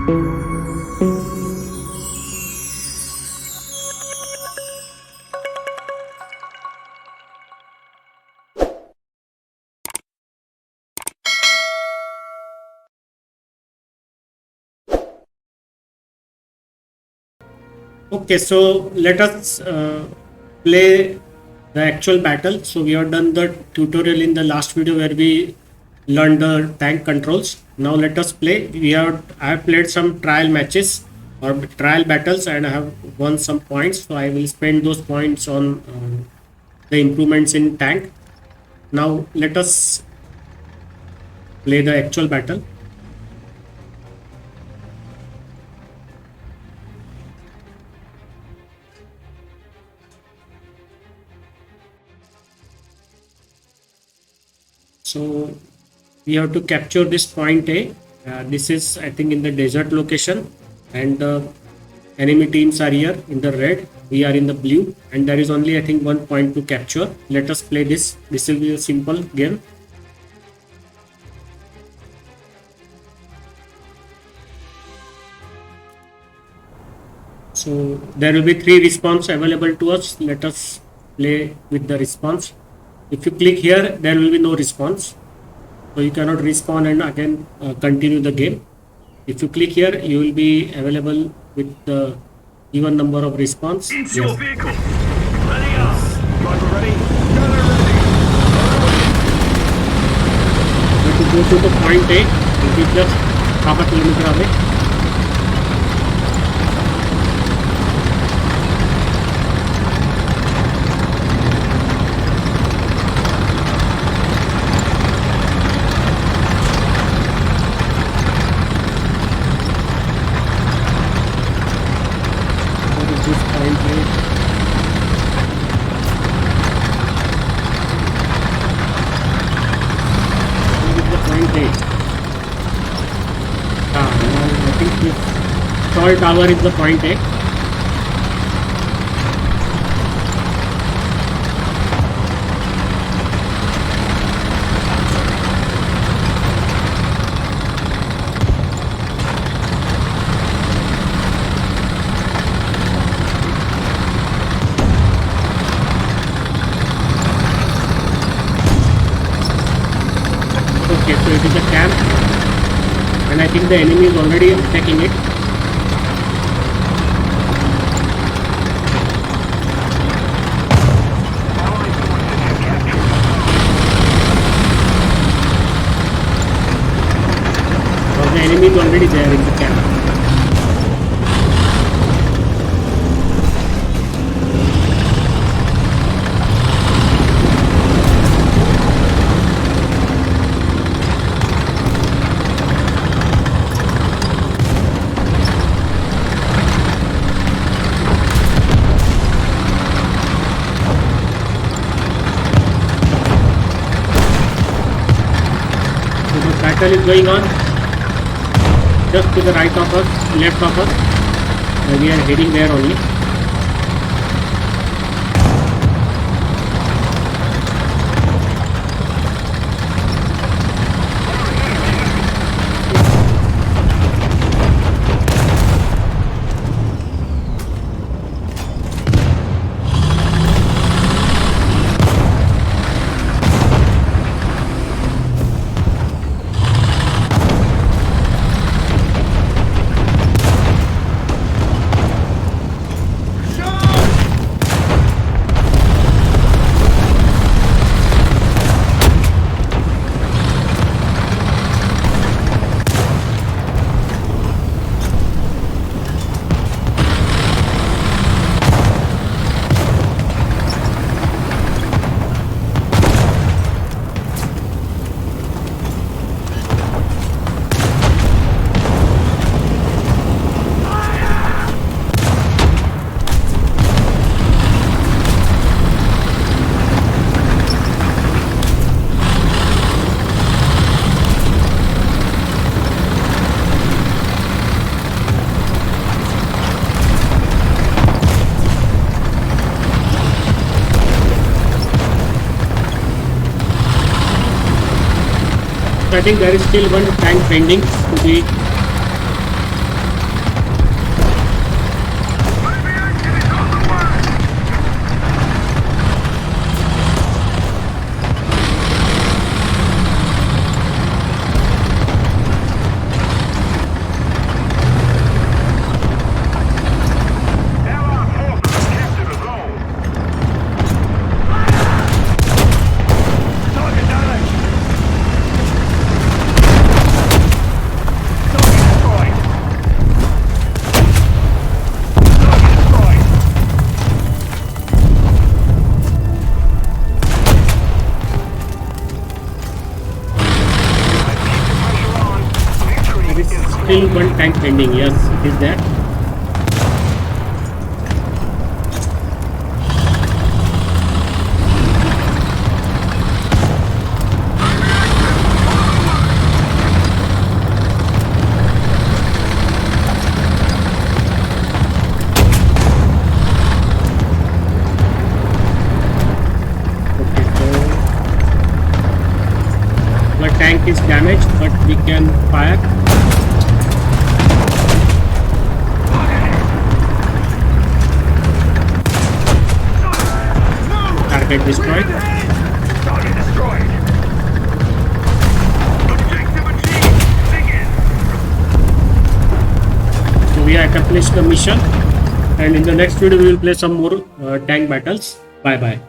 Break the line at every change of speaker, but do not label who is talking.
Okay, so let us play the actual battle. So we have done the tutorial in the last video where we learned the tank controls. Now let us play. I have played some trial matches or trial battles and I have won some points. So I will spend those points on the improvements in tank. Now let us play the actual battle. So we have to capture this point A. This is, I think, in the desert location, and the enemy teams are here in the red. We are in the blue, and there is only, I think, one point to capture. Let us play this. This will be a simple game. So there will be 3 response available to us. Let us play with the response. If you click here, there will be no response. So you cannot respawn and again continue the game. If you click here, you will be available with the even number of response.
Into your vehicle. Ready up. Driver ready. Gunner ready.
You have to go to the point A, which is just half a kilometer away. What is this point A? What is the point A? Now I think this tall tower is the point A. Okay, so it is a camp, and I think the enemy is already attacking it. Or the enemy is already there in the camp. So the battle is going on just to the right of us, left of us, and we are heading there only. I think there is still one tank pending to be still one tank pending. Yes, it is there. Okay, so the tank is damaged, but we can fire. Target destroyed.
Target destroyed. Objective achieved. Begin.
So we have accomplished the mission, and in the next video we will play some more tank battles. Bye bye.